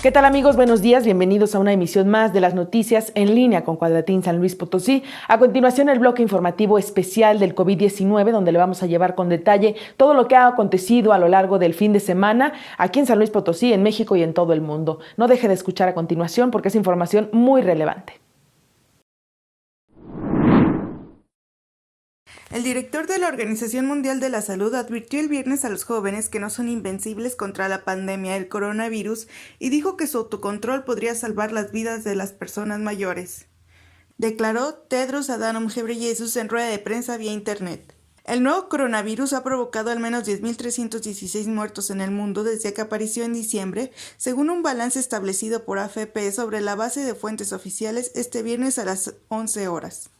¿Qué tal, amigos? Buenos días, bienvenidos a una emisión más de las noticias en línea con Cuadratín San Luis Potosí. A continuación, el bloque informativo especial del COVID-19, donde le vamos a llevar con detalle todo lo que ha acontecido a lo largo del fin de semana aquí en San Luis Potosí, en México y en todo el mundo. No deje de escuchar a continuación porque es información muy relevante. El director de la Organización Mundial de la Salud advirtió el viernes a los jóvenes que no son invencibles contra la pandemia del coronavirus y dijo que su autocontrol podría salvar las vidas de las personas mayores. Declaró Tedros Adhanom Ghebreyesus en rueda de prensa vía internet. El nuevo coronavirus ha provocado al menos 10.316 muertos en el mundo desde que apareció en diciembre, según un balance establecido por AFP sobre la base de fuentes oficiales este viernes a las 11 horas.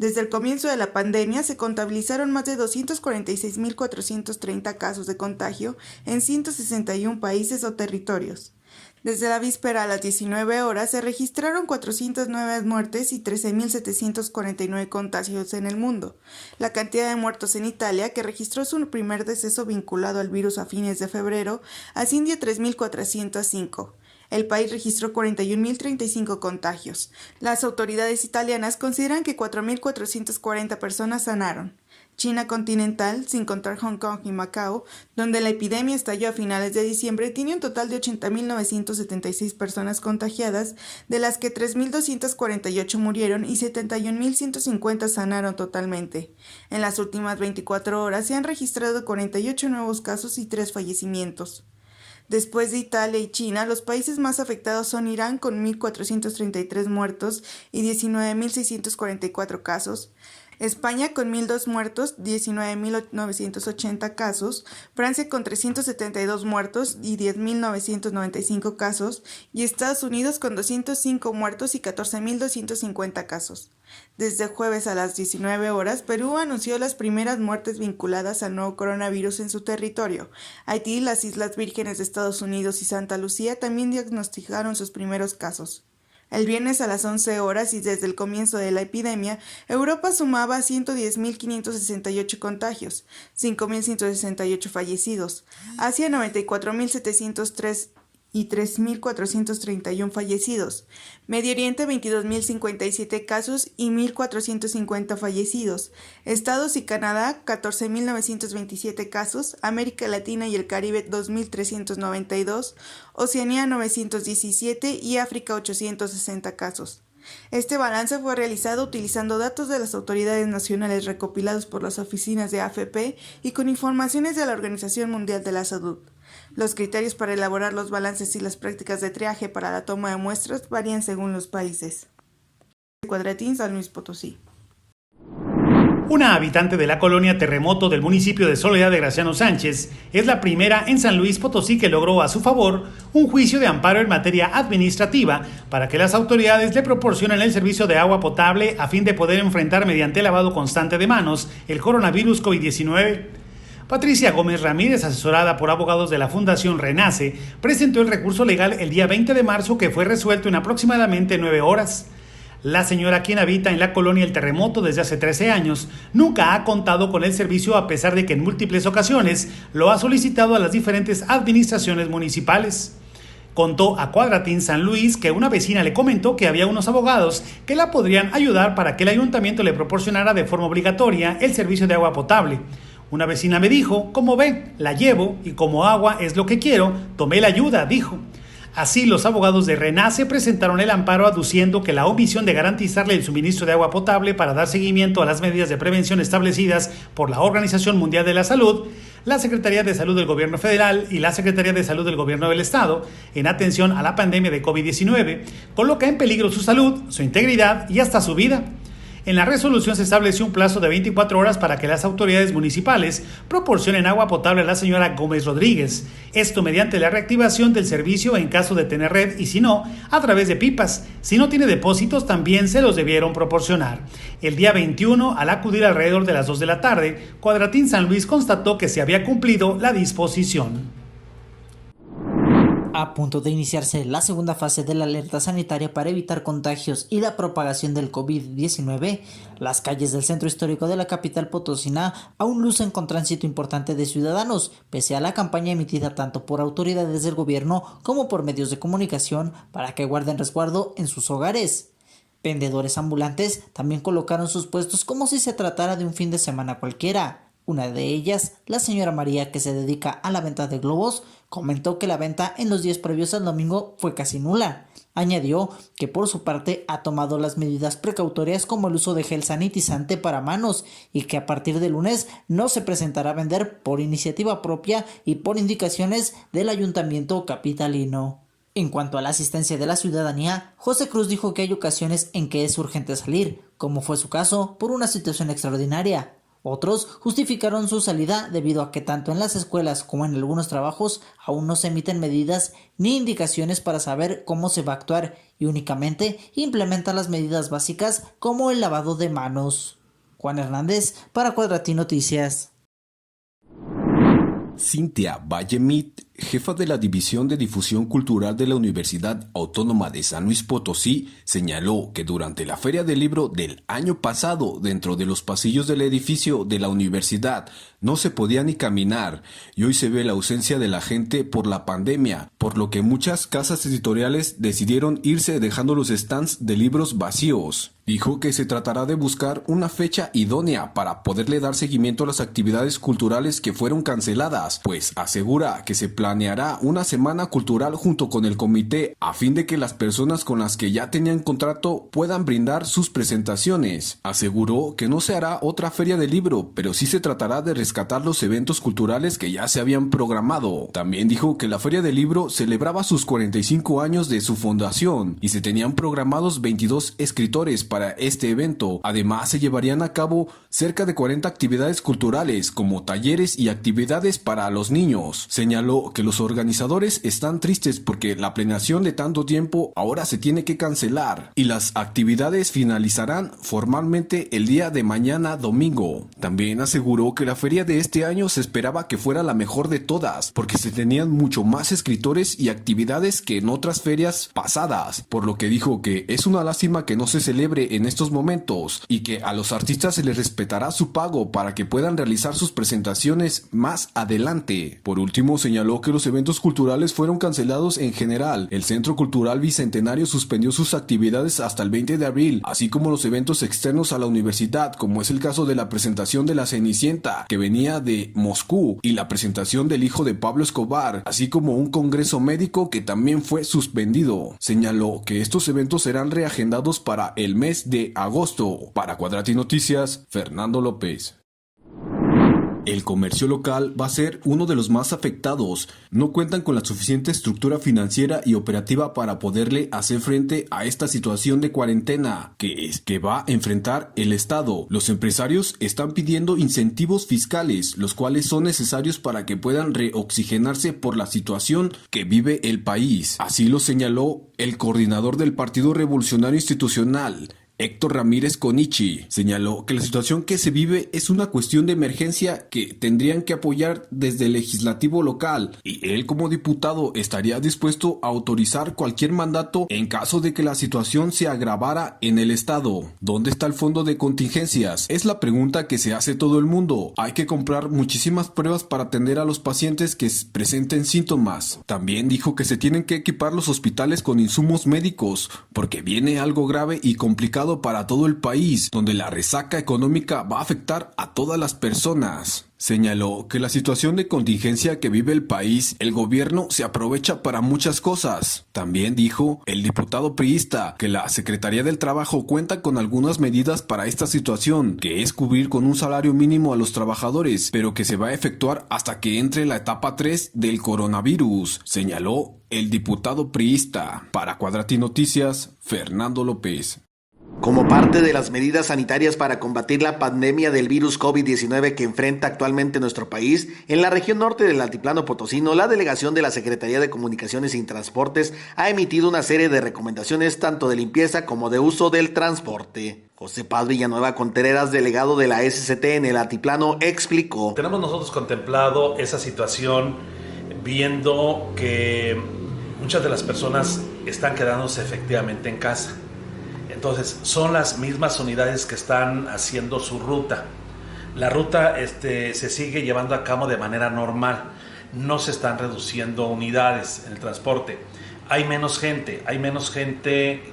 Desde el comienzo de la pandemia se contabilizaron más de 246.430 casos de contagio en 161 países o territorios. Desde la víspera a las 19 horas se registraron 409 muertes y 13.749 contagios en el mundo. La cantidad de muertos en Italia, que registró su primer deceso vinculado al virus a fines de febrero, asciende a 3.405. El país registró 41.035 contagios. Las autoridades italianas consideran que 4.440 personas sanaron. China continental, sin contar Hong Kong y Macao, donde la epidemia estalló a finales de diciembre, tiene un total de 80.976 personas contagiadas, de las que 3.248 murieron y 71.150 sanaron totalmente. En las últimas 24 horas se han registrado 48 nuevos casos y 3 fallecimientos. Después de Italia y China, los países más afectados son Irán con 1.433 muertos y 19.644 casos, España con 1.002 muertos, 19.980 casos, Francia con 372 muertos y 10.995 casos, y Estados Unidos con 205 muertos y 14.250 casos. Desde jueves a las 19 horas, Perú anunció las primeras muertes vinculadas al nuevo coronavirus en su territorio. Haití, las Islas Vírgenes de Estados Unidos y Santa Lucía también diagnosticaron sus primeros casos. El viernes a las 11 horas y desde el comienzo de la epidemia, Europa sumaba 110.568 contagios, 5.168 fallecidos, Asia 94.703 y 3.431 fallecidos, Medio Oriente 22.057 casos y 1.450 fallecidos, Estados y Canadá 14.927 casos, América Latina y el Caribe 2.392, Oceanía 917 y África 860 casos. Este balance fue realizado utilizando datos de las autoridades nacionales recopilados por las oficinas de AFP y con informaciones de la Organización Mundial de la Salud. Los criterios para elaborar los balances y las prácticas de triaje para la toma de muestras varían según los países. Cuadratín, San Luis Potosí. Una habitante de la colonia Terremoto del municipio de Soledad de Graciano Sánchez es la primera en San Luis Potosí que logró a su favor un juicio de amparo en materia administrativa para que las autoridades le proporcionen el servicio de agua potable a fin de poder enfrentar mediante lavado constante de manos el coronavirus COVID-19. Patricia Gómez Ramírez, asesorada por abogados de la Fundación Renace, presentó el recurso legal el día 20 de marzo que fue resuelto en aproximadamente 9 horas. La señora, quien habita en la colonia El Terremoto desde hace 13 años, nunca ha contado con el servicio a pesar de que en múltiples ocasiones lo ha solicitado a las diferentes administraciones municipales. Contó a Cuadratín San Luis que una vecina le comentó que había unos abogados que la podrían ayudar para que el ayuntamiento le proporcionara de forma obligatoria el servicio de agua potable. Una vecina me dijo, como ve, la llevo y como agua es lo que quiero, tomé la ayuda, dijo. Así, los abogados de Renace presentaron el amparo aduciendo que la omisión de garantizarle el suministro de agua potable para dar seguimiento a las medidas de prevención establecidas por la Organización Mundial de la Salud, la Secretaría de Salud del Gobierno Federal y la Secretaría de Salud del Gobierno del Estado, en atención a la pandemia de COVID-19, coloca en peligro su salud, su integridad y hasta su vida. En la resolución se estableció un plazo de 24 horas para que las autoridades municipales proporcionen agua potable a la señora Gómez Rodríguez. Esto mediante la reactivación del servicio en caso de tener red y si no, a través de pipas. Si no tiene depósitos, también se los debieron proporcionar. El día 21, al acudir alrededor de las 2 de la tarde, Cuadratín San Luis constató que se había cumplido la disposición. A punto de iniciarse la segunda fase de la alerta sanitaria para evitar contagios y la propagación del COVID-19, las calles del centro histórico de la capital potosina aún lucen con tránsito importante de ciudadanos, pese a la campaña emitida tanto por autoridades del gobierno como por medios de comunicación para que guarden resguardo en sus hogares. Vendedores ambulantes también colocaron sus puestos como si se tratara de un fin de semana cualquiera. Una de ellas, la señora María, que se dedica a la venta de globos, comentó que la venta en los días previos al domingo fue casi nula. Añadió que por su parte ha tomado las medidas precautorias como el uso de gel sanitizante para manos y que a partir de lunes no se presentará a vender por iniciativa propia y por indicaciones del ayuntamiento capitalino. En cuanto a la asistencia de la ciudadanía, José Cruz dijo que hay ocasiones en que es urgente salir, como fue su caso por una situación extraordinaria. Otros justificaron su salida debido a que tanto en las escuelas como en algunos trabajos aún no se emiten medidas ni indicaciones para saber cómo se va a actuar y únicamente implementan las medidas básicas como el lavado de manos. Juan Hernández para Cuadratín Noticias. Cintia Vallemit, jefa de la División de Difusión Cultural de la Universidad Autónoma de San Luis Potosí, señaló que durante la Feria del Libro del año pasado, dentro de los pasillos del edificio de la universidad, no se podía ni caminar, y hoy se ve la ausencia de la gente por la pandemia, por lo que muchas casas editoriales decidieron irse dejando los stands de libros vacíos. Dijo que se tratará de buscar una fecha idónea para poderle dar seguimiento a las actividades culturales que fueron canceladas, pues asegura que se planeará una semana cultural junto con el comité a fin de que las personas con las que ya tenían contrato puedan brindar sus presentaciones. Aseguró que no se hará otra feria del libro, pero sí se tratará de rescatar los eventos culturales que ya se habían programado. También dijo que la Feria del Libro celebraba sus 45 años de su fundación y se tenían programados 22 escritores para este evento. Además, se llevarían a cabo cerca de 40 actividades culturales, como talleres y actividades para los niños. Señaló que los organizadores están tristes porque la planeación de tanto tiempo ahora se tiene que cancelar y las actividades finalizarán formalmente el día de mañana domingo. También aseguró que la feria de este año se esperaba que fuera la mejor de todas, porque se tenían mucho más escritores y actividades que en otras ferias pasadas, por lo que dijo que es una lástima que no se celebre en estos momentos y que a los artistas se les respetará su pago para que puedan realizar sus presentaciones más adelante. Por último, señaló que los eventos culturales fueron cancelados en general. El Centro Cultural Bicentenario suspendió sus actividades hasta el 20 de abril, así como los eventos externos a la universidad, como es el caso de la presentación de la Cenicienta, que venía de Moscú, y la presentación del hijo de Pablo Escobar, así como un congreso médico que también fue suspendido. Señaló que estos eventos serán reagendados para el mes de agosto. Para Cuadratín Noticias, Fernando López. El comercio local va a ser uno de los más afectados. No cuentan con la suficiente estructura financiera y operativa para poderle hacer frente a esta situación de cuarentena que va a enfrentar el Estado. Los empresarios están pidiendo incentivos fiscales, los cuales son necesarios para que puedan reoxigenarse por la situación que vive el país. Así lo señaló el coordinador del Partido Revolucionario Institucional, Héctor Ramírez Conichi. Señaló que la situación que se vive es una cuestión de emergencia que tendrían que apoyar desde el legislativo local y él como diputado estaría dispuesto a autorizar cualquier mandato en caso de que la situación se agravara en el estado. ¿Dónde está el fondo de contingencias? Es la pregunta que se hace todo el mundo. Hay que comprar muchísimas pruebas para atender a los pacientes que presenten síntomas. También dijo que se tienen que equipar los hospitales con insumos médicos porque viene algo grave y complicado para todo el país, donde la resaca económica va a afectar a todas las personas. Señaló que la situación de contingencia que vive el país, el gobierno se aprovecha para muchas cosas. También dijo el diputado priista que la Secretaría del Trabajo cuenta con algunas medidas para esta situación, que es cubrir con un salario mínimo a los trabajadores, pero que se va a efectuar hasta que entre la etapa 3 del coronavirus, señaló el diputado priista. Para Cuadratín Noticias, Fernando López. Como parte de las medidas sanitarias para combatir la pandemia del virus COVID-19 que enfrenta actualmente nuestro país, en la región norte del altiplano potosino, la delegación de la Secretaría de Comunicaciones y Transportes ha emitido una serie de recomendaciones tanto de limpieza como de uso del transporte. José Paz Villanueva Contreras, delegado de la SCT en el altiplano, explicó. Tenemos nosotros contemplado esa situación viendo que muchas de las personas están quedándose efectivamente en casa. Entonces, son las mismas unidades que están haciendo su ruta. La ruta se sigue llevando a cabo de manera normal. No se están reduciendo unidades en el transporte. Hay menos gente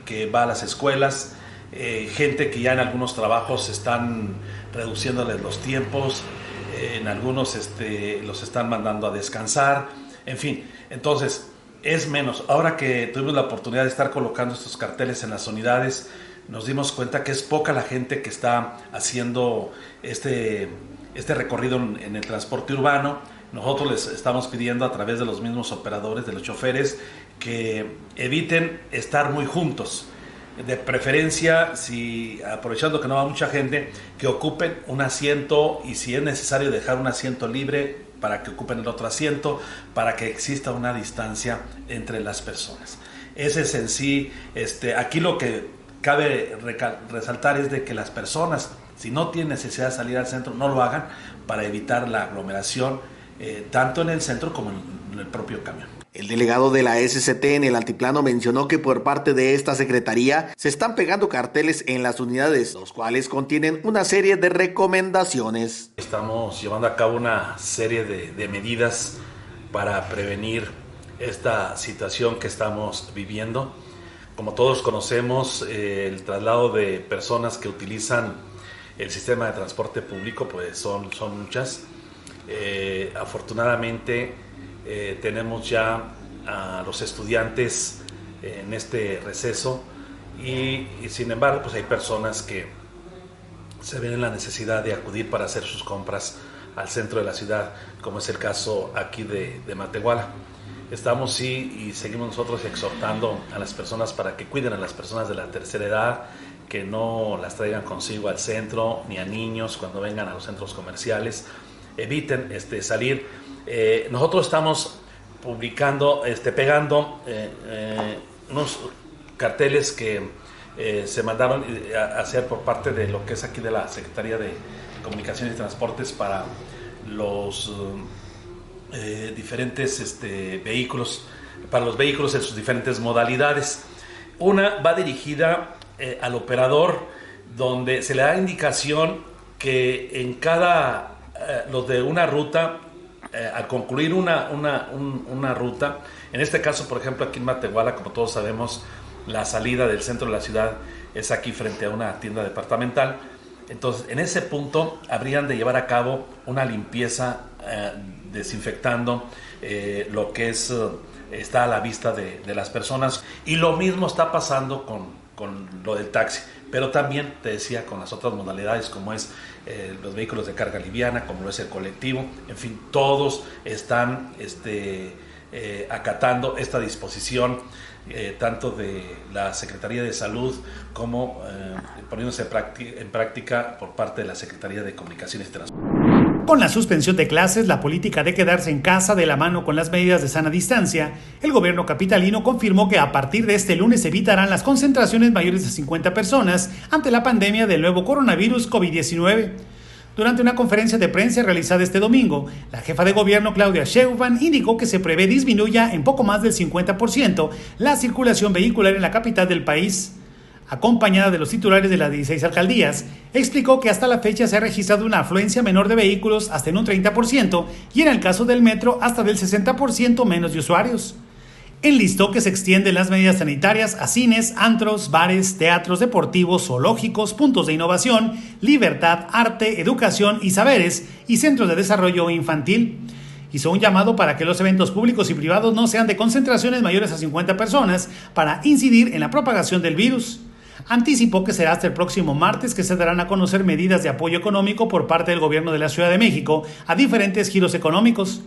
que va a las escuelas, gente que ya en algunos trabajos están reduciéndoles los tiempos, en algunos los están mandando a descansar, en fin. Entonces, es menos. Ahora que tuvimos la oportunidad de estar colocando estos carteles en las unidades, nos dimos cuenta que es poca la gente que está haciendo este recorrido en el transporte urbano. Nosotros les estamos pidiendo a través de los mismos operadores, de los choferes, que eviten estar muy juntos. De preferencia, aprovechando que no va mucha gente, que ocupen un asiento, y si es necesario dejar un asiento libre para que ocupen el otro asiento, para que exista una distancia entre las personas. Ese es en sí, aquí lo que cabe resaltar es de que las personas, si no tienen necesidad de salir al centro, no lo hagan para evitar la aglomeración, tanto en el centro como en el propio camión. El delegado de la SCT en el altiplano mencionó que por parte de esta secretaría se están pegando carteles en las unidades, los cuales contienen una serie de recomendaciones. Estamos llevando a cabo una serie de medidas para prevenir esta situación que estamos viviendo. Como todos conocemos, el traslado de personas que utilizan el sistema de transporte público pues son muchas. Afortunadamente tenemos ya a los estudiantes en este receso y sin embargo pues hay personas que se ven en la necesidad de acudir para hacer sus compras al centro de la ciudad, como es el caso aquí de Matehuala. Estamos y seguimos nosotros exhortando a las personas para que cuiden a las personas de la tercera edad, que no las traigan consigo al centro, ni a niños cuando vengan a los centros comerciales. Eviten salir. Nosotros estamos publicando, pegando unos carteles que se mandaron a hacer por parte de lo que es aquí de la Secretaría de Comunicaciones y Transportes para los diferentes vehículos, para los vehículos en sus diferentes modalidades. Una va dirigida al operador, donde se le da indicación que en cada los de una ruta, al concluir una ruta, en este caso por ejemplo aquí en Matehuala, como todos sabemos, la salida del centro de la ciudad es aquí frente a una tienda departamental. Entonces en ese punto habrían de llevar a cabo una limpieza desinfectando lo que está a la vista de las personas, y lo mismo está pasando con lo del taxi, pero también te decía con las otras modalidades como es los vehículos de carga liviana, como lo es el colectivo. En fin, todos están acatando esta disposición, tanto de la Secretaría de Salud como poniéndose en práctica por parte de la Secretaría de Comunicaciones y Transporte. Con la suspensión de clases, la política de quedarse en casa de la mano con las medidas de sana distancia, el gobierno capitalino confirmó que a partir de este lunes evitarán las concentraciones mayores de 50 personas ante la pandemia del nuevo coronavirus COVID-19. Durante una conferencia de prensa realizada este domingo, la jefa de gobierno Claudia Sheinbaum indicó que se prevé disminuya en poco más del 50% la circulación vehicular en la capital del país. Acompañada de los titulares de las 16 alcaldías, explicó que hasta la fecha se ha registrado una afluencia menor de vehículos hasta en un 30% y en el caso del metro hasta del 60% menos de usuarios. Enlistó que se extienden las medidas sanitarias a cines, antros, bares, teatros deportivos, zoológicos, puntos de innovación, libertad, arte, educación y saberes y centros de desarrollo infantil. Hizo un llamado para que los eventos públicos y privados no sean de concentraciones mayores a 50 personas para incidir en la propagación del virus. Anticipó que será hasta el próximo martes que se darán a conocer medidas de apoyo económico por parte del gobierno de la Ciudad de México a diferentes giros económicos.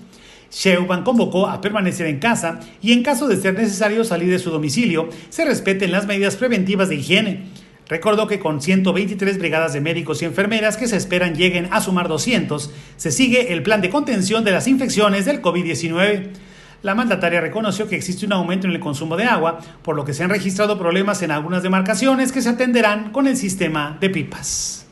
Sheinbaum convocó a permanecer en casa y en caso de ser necesario salir de su domicilio, se respeten las medidas preventivas de higiene. Recordó que con 123 brigadas de médicos y enfermeras que se esperan lleguen a sumar 200, se sigue el plan de contención de las infecciones del COVID-19. La mandataria reconoció que existe un aumento en el consumo de agua, por lo que se han registrado problemas en algunas demarcaciones que se atenderán con el sistema de pipas.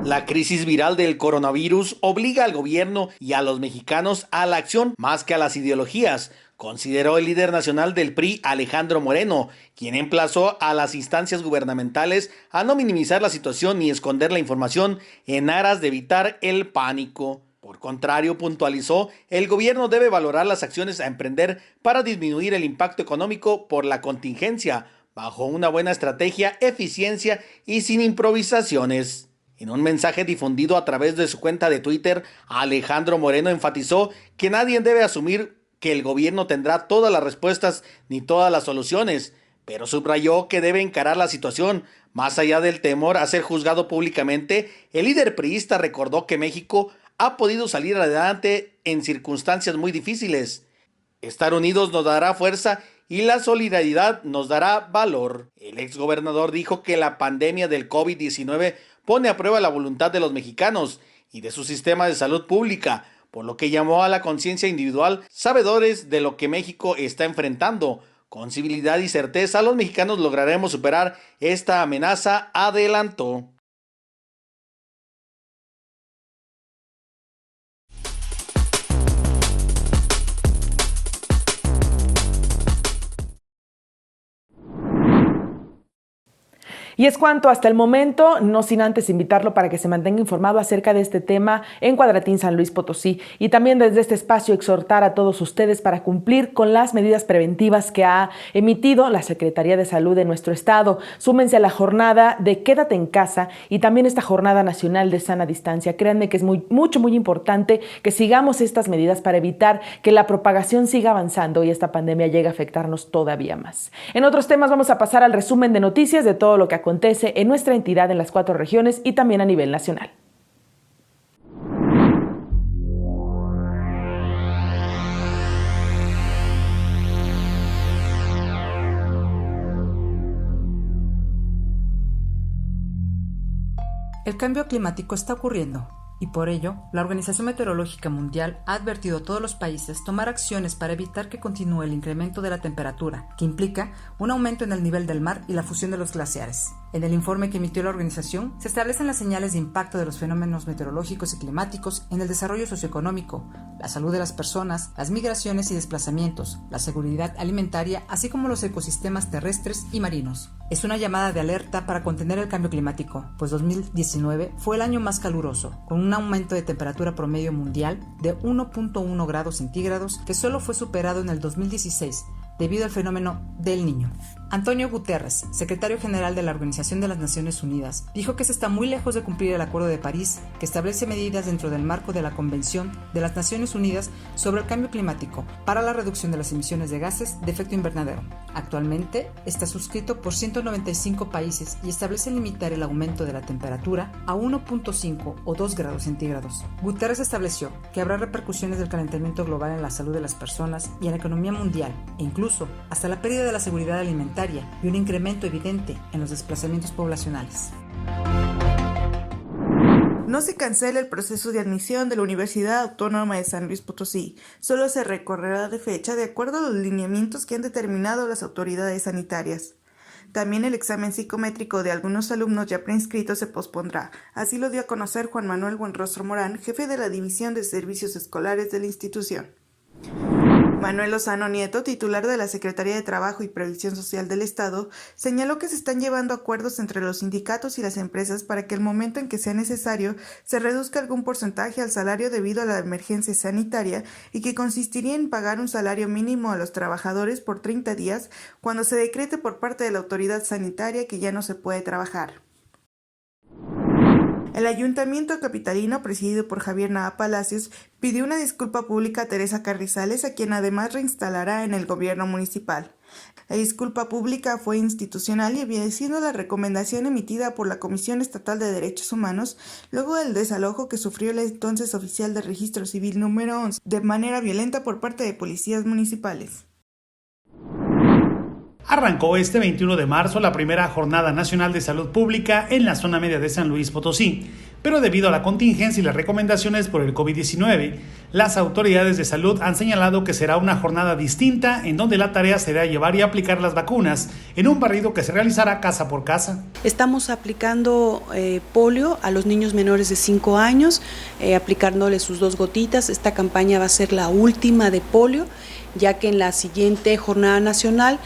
La crisis viral del coronavirus obliga al gobierno y a los mexicanos a la acción más que a las ideologías, consideró el líder nacional del PRI, Alejandro Moreno, quien emplazó a las instancias gubernamentales a no minimizar la situación ni esconder la información en aras de evitar el pánico. Por contrario, puntualizó, el gobierno debe valorar las acciones a emprender para disminuir el impacto económico por la contingencia, bajo una buena estrategia, eficiencia y sin improvisaciones. En un mensaje difundido a través de su cuenta de Twitter, Alejandro Moreno enfatizó que nadie debe asumir que el gobierno tendrá todas las respuestas ni todas las soluciones, pero subrayó que debe encarar la situación. Más allá del temor a ser juzgado públicamente, el líder priista recordó que México ha podido salir adelante en circunstancias muy difíciles. Estar unidos nos dará fuerza y la solidaridad nos dará valor. El exgobernador dijo que la pandemia del COVID-19 pone a prueba la voluntad de los mexicanos y de su sistema de salud pública, por lo que llamó a la conciencia individual, sabedores de lo que México está enfrentando. Con civilidad y certeza, los mexicanos lograremos superar esta amenaza, adelantó. Y es cuanto hasta el momento, no sin antes invitarlo para que se mantenga informado acerca de este tema en Cuadratín San Luis Potosí, y también desde este espacio exhortar a todos ustedes para cumplir con las medidas preventivas que ha emitido la Secretaría de Salud de nuestro estado. Súmense a la jornada de Quédate en Casa y también esta Jornada Nacional de Sana Distancia. Créanme que es muy importante que sigamos estas medidas para evitar que la propagación siga avanzando y esta pandemia llegue a afectarnos todavía más. En otros temas vamos a pasar al resumen de noticias de todo lo que acontece en nuestra entidad en las 4 regiones y también a nivel nacional. El cambio climático está ocurriendo y por ello, la Organización Meteorológica Mundial ha advertido a todos los países tomar acciones para evitar que continúe el incremento de la temperatura, que implica un aumento en el nivel del mar y la fusión de los glaciares. En el informe que emitió la organización, se establecen las señales de impacto de los fenómenos meteorológicos y climáticos en el desarrollo socioeconómico, la salud de las personas, las migraciones y desplazamientos, la seguridad alimentaria, así como los ecosistemas terrestres y marinos. Es una llamada de alerta para contener el cambio climático, pues 2019 fue el año más caluroso, con un aumento de temperatura promedio mundial de 1.1 grados centígrados que solo fue superado en el 2016 debido al fenómeno del Niño. Antonio Guterres, secretario general de la Organización de las Naciones Unidas, dijo que se está muy lejos de cumplir el Acuerdo de París, que establece medidas dentro del marco de la Convención de las Naciones Unidas sobre el Cambio Climático para la reducción de las emisiones de gases de efecto invernadero. Actualmente está suscrito por 195 países y establece limitar el aumento de la temperatura a 1.5 o 2 grados centígrados. Guterres estableció que habrá repercusiones del calentamiento global en la salud de las personas y en la economía mundial, e incluso hasta la pérdida de la seguridad alimentaria y un incremento evidente en los desplazamientos poblacionales. No se cancela el proceso de admisión de la Universidad Autónoma de San Luis Potosí, solo se recorrerá de fecha de acuerdo a los lineamientos que han determinado las autoridades sanitarias. También el examen psicométrico de algunos alumnos ya preinscritos se pospondrá, así lo dio a conocer Juan Manuel Buenrostro Morán, jefe de la División de Servicios Escolares de la institución. Manuel Lozano Nieto, titular de la Secretaría de Trabajo y Previsión Social del Estado, señaló que se están llevando acuerdos entre los sindicatos y las empresas para que el momento en que sea necesario se reduzca algún porcentaje al salario debido a la emergencia sanitaria y que consistiría en pagar un salario mínimo a los trabajadores por 30 días cuando se decrete por parte de la autoridad sanitaria que ya no se puede trabajar. El Ayuntamiento capitalino, presidido por Javier Nava Palacios, pidió una disculpa pública a Teresa Carrizales, a quien además reinstalará en el gobierno municipal. La disculpa pública fue institucional y obedeciendo la recomendación emitida por la Comisión Estatal de Derechos Humanos luego del desalojo que sufrió el entonces oficial de registro civil número 11 de manera violenta por parte de policías municipales. Arrancó este 21 de marzo la primera Jornada Nacional de Salud Pública en la zona media de San Luis Potosí, pero debido a la contingencia y las recomendaciones por el COVID-19, las autoridades de salud han señalado que será una jornada distinta en donde la tarea será llevar y aplicar las vacunas en un barrido que se realizará casa por casa. Estamos aplicando polio a los niños menores de 5 años, aplicándoles sus 2 gotitas. Esta campaña va a ser la última de polio, ya que en la siguiente jornada nacional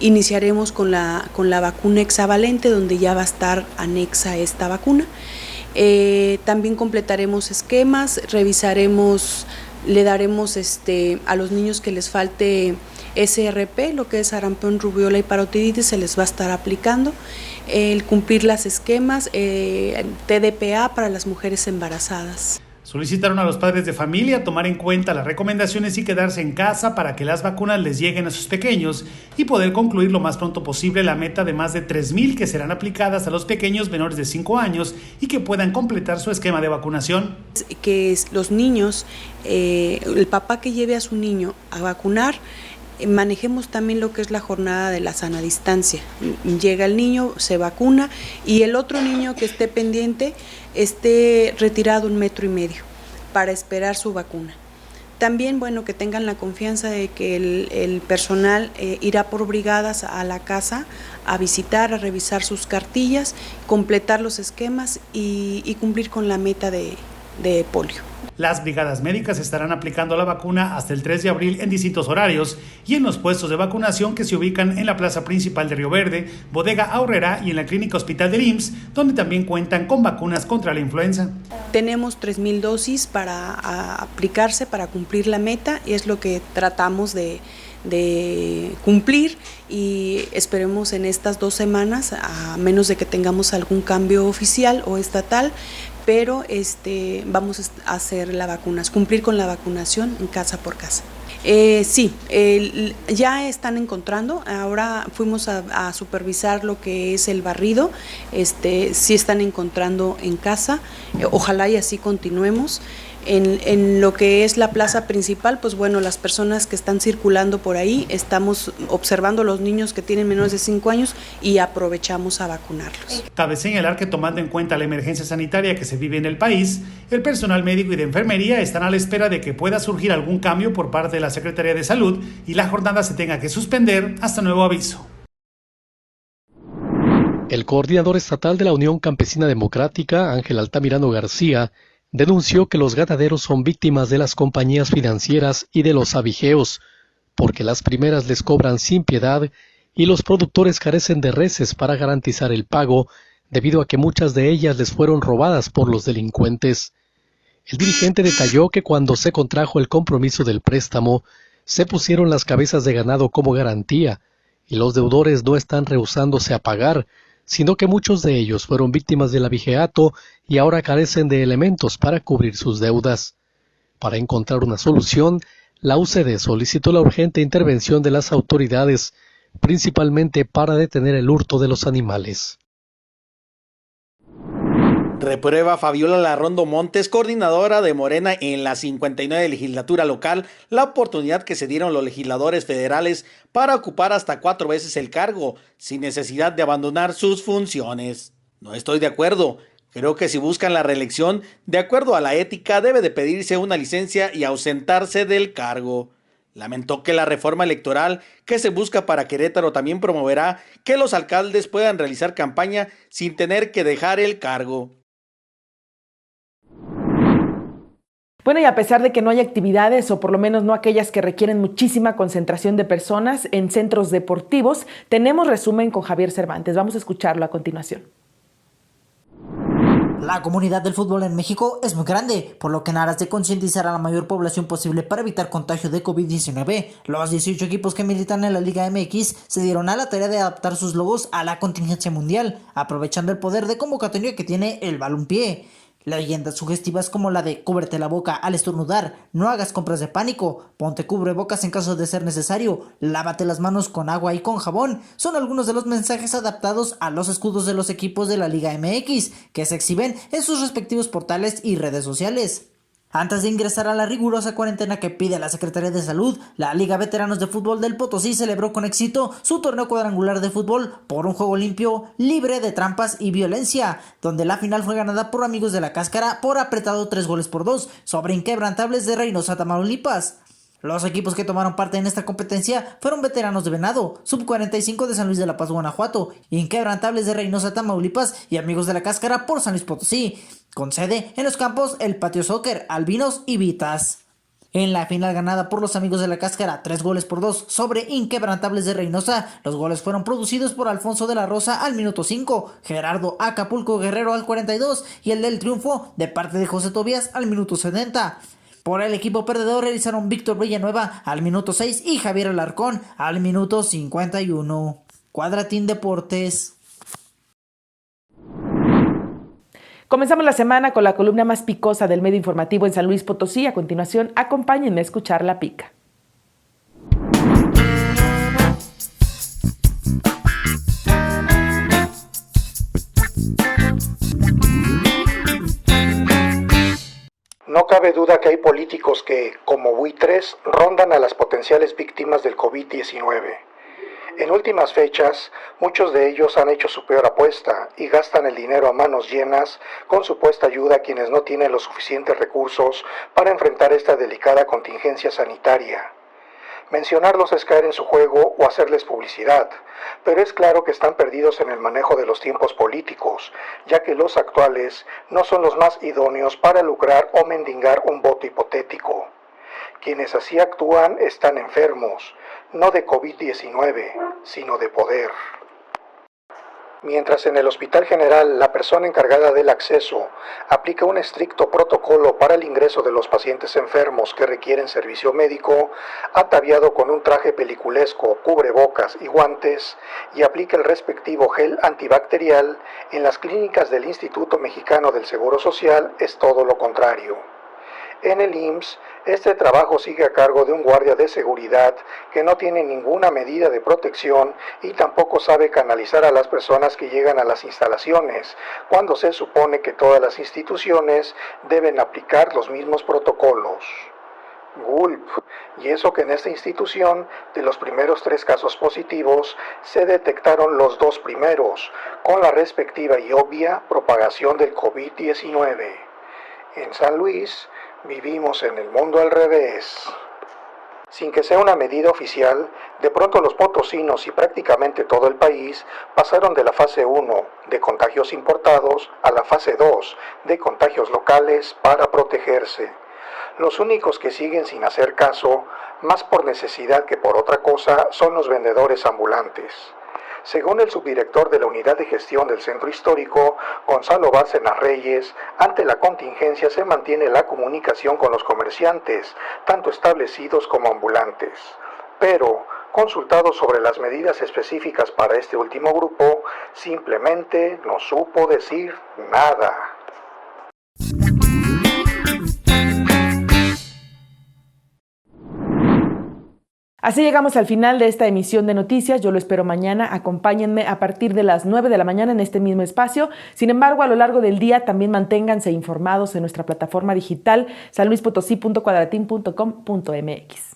iniciaremos con la vacuna hexavalente, donde ya va a estar anexa esta vacuna. También completaremos esquemas, revisaremos, le daremos a los niños que les falte SRP, lo que es sarampión, rubiola y parotiditis, se les va a estar aplicando. El cumplir las esquemas, TDPA para las mujeres embarazadas. Solicitaron a los padres de familia tomar en cuenta las recomendaciones y quedarse en casa para que las vacunas les lleguen a sus pequeños y poder concluir lo más pronto posible la meta de más de 3,000 que serán aplicadas a los pequeños menores de 5 años y que puedan completar su esquema de vacunación. Que los niños, el papá que lleve a su niño a vacunar, manejemos también lo que es la jornada de la sana distancia. Llega el niño, se vacuna y el otro niño que esté pendiente esté retirado 1,5 metros para esperar su vacuna. También, que tengan la confianza de que el personal irá por brigadas a la casa a visitar, a revisar sus cartillas, completar los esquemas y cumplir con la meta de polio. Las brigadas médicas estarán aplicando la vacuna hasta el 3 de abril en distintos horarios y en los puestos de vacunación que se ubican en la plaza principal de Río Verde, Bodega Aurrera y en la clínica hospital del IMSS, donde también cuentan con vacunas contra la influenza. Tenemos 3,000 dosis para aplicarse, para cumplir la meta, y es lo que tratamos de cumplir, y esperemos en estas 2 semanas, a menos de que tengamos algún cambio oficial o estatal, pero vamos a hacer cumplir con la vacunación en casa por casa. Sí, ya están encontrando, ahora fuimos a supervisar lo que es el barrido, sí están encontrando en casa, ojalá y así continuemos. En lo que es la plaza principal, las personas que están circulando por ahí, estamos observando a los niños que tienen menores de 5 años y aprovechamos a vacunarlos. Cabe señalar que, tomando en cuenta la emergencia sanitaria que se vive en el país, el personal médico y de enfermería están a la espera de que pueda surgir algún cambio por parte de la Secretaría de Salud y la jornada se tenga que suspender hasta nuevo aviso. El coordinador estatal de la Unión Campesina Democrática, Ángel Altamirano García, denunció que los ganaderos son víctimas de las compañías financieras y de los avigeos, porque las primeras les cobran sin piedad y los productores carecen de reses para garantizar el pago, debido a que muchas de ellas les fueron robadas por los delincuentes. El dirigente detalló que cuando se contrajo el compromiso del préstamo, se pusieron las cabezas de ganado como garantía, y los deudores no están rehusándose a pagar, sino que muchos de ellos fueron víctimas del abigeato y ahora carecen de elementos para cubrir sus deudas. Para encontrar una solución, la UCD solicitó la urgente intervención de las autoridades, principalmente para detener el hurto de los animales. Reprueba Fabiola Larrondo Montes, coordinadora de Morena en la 59 legislatura local, la oportunidad que se dieron los legisladores federales para ocupar hasta 4 veces el cargo, sin necesidad de abandonar sus funciones. No estoy de acuerdo. Creo que si buscan la reelección, de acuerdo a la ética, debe de pedirse una licencia y ausentarse del cargo. Lamentó que la reforma electoral que se busca para Querétaro también promoverá que los alcaldes puedan realizar campaña sin tener que dejar el cargo. Bueno, y a pesar de que no hay actividades, o por lo menos no aquellas que requieren muchísima concentración de personas en centros deportivos, tenemos resumen con Javier Cervantes. Vamos a escucharlo a continuación. La comunidad del fútbol en México es muy grande, por lo que en aras de concientizar a la mayor población posible para evitar contagio de COVID-19, los 18 equipos que militan en la Liga MX se dieron a la tarea de adaptar sus logos a la contingencia mundial, aprovechando el poder de convocatoria que tiene el balompié. Leyendas sugestivas como la de cúbrete la boca al estornudar, no hagas compras de pánico, ponte cubrebocas en caso de ser necesario, lávate las manos con agua y con jabón, son algunos de los mensajes adaptados a los escudos de los equipos de la Liga MX, que se exhiben en sus respectivos portales y redes sociales. Antes de ingresar a la rigurosa cuarentena que pide la Secretaría de Salud, la Liga Veteranos de Fútbol del Potosí celebró con éxito su torneo cuadrangular de fútbol por un juego limpio, libre de trampas y violencia, donde la final fue ganada por Amigos de la Cáscara por apretado 3-2 sobre Inquebrantables de Reynosa, Tamaulipas. Los equipos que tomaron parte en esta competencia fueron Veteranos de Venado, Sub-45 de San Luis de la Paz, Guanajuato, Inquebrantables de Reynosa, Tamaulipas y Amigos de la Cáscara por San Luis Potosí, con sede en los campos El Patio Soccer, Albinos y Vitas. En la final ganada por los Amigos de la Cáscara 3-2 sobre Inquebrantables de Reynosa, los goles fueron producidos por Alfonso de la Rosa al minuto 5, Gerardo Acapulco Guerrero al 42 y el del triunfo de parte de José Tobías al minuto 70. Por el equipo perdedor realizaron Víctor Villanueva al minuto 6 y Javier Alarcón al minuto 51. Cuadratín Deportes. Comenzamos la semana con la columna más picosa del medio informativo en San Luis Potosí. A continuación, acompáñenme a escuchar la pica. No cabe duda que hay políticos que, como buitres, rondan a las potenciales víctimas del COVID-19. En últimas fechas, muchos de ellos han hecho su peor apuesta y gastan el dinero a manos llenas con supuesta ayuda a quienes no tienen los suficientes recursos para enfrentar esta delicada contingencia sanitaria. Mencionarlos es caer en su juego o hacerles publicidad, pero es claro que están perdidos en el manejo de los tiempos políticos, ya que los actuales no son los más idóneos para lucrar o mendigar un voto hipotético. Quienes así actúan están enfermos, no de COVID-19, sino de poder. Mientras en el Hospital General la persona encargada del acceso aplica un estricto protocolo para el ingreso de los pacientes enfermos que requieren servicio médico, ataviado con un traje peliculesco, cubrebocas y guantes, y aplica el respectivo gel antibacterial, en las clínicas del Instituto Mexicano del Seguro Social es todo lo contrario. En el IMSS, este trabajo sigue a cargo de un guardia de seguridad que no tiene ninguna medida de protección y tampoco sabe canalizar a las personas que llegan a las instalaciones, cuando se supone que todas las instituciones deben aplicar los mismos protocolos. Gulp, y eso que en esta institución, de los primeros 3 casos positivos, se detectaron los 2 primeros, con la respectiva y obvia propagación del COVID-19. En San Luis, vivimos en el mundo al revés. Sin que sea una medida oficial, de pronto los potosinos y prácticamente todo el país pasaron de la fase 1 de contagios importados a la fase 2 de contagios locales para protegerse. Los únicos que siguen sin hacer caso, más por necesidad que por otra cosa, son los vendedores ambulantes. Según el subdirector de la Unidad de Gestión del Centro Histórico, Gonzalo Bárcenas Reyes, ante la contingencia se mantiene la comunicación con los comerciantes, tanto establecidos como ambulantes. Pero, consultado sobre las medidas específicas para este último grupo, simplemente no supo decir nada. Así llegamos al final de esta emisión de noticias. Yo lo espero mañana. Acompáñenme a partir de las 9 de la mañana en este mismo espacio. Sin embargo, a lo largo del día también manténganse informados en nuestra plataforma digital sanluispotosí.cuadratin.com.mx.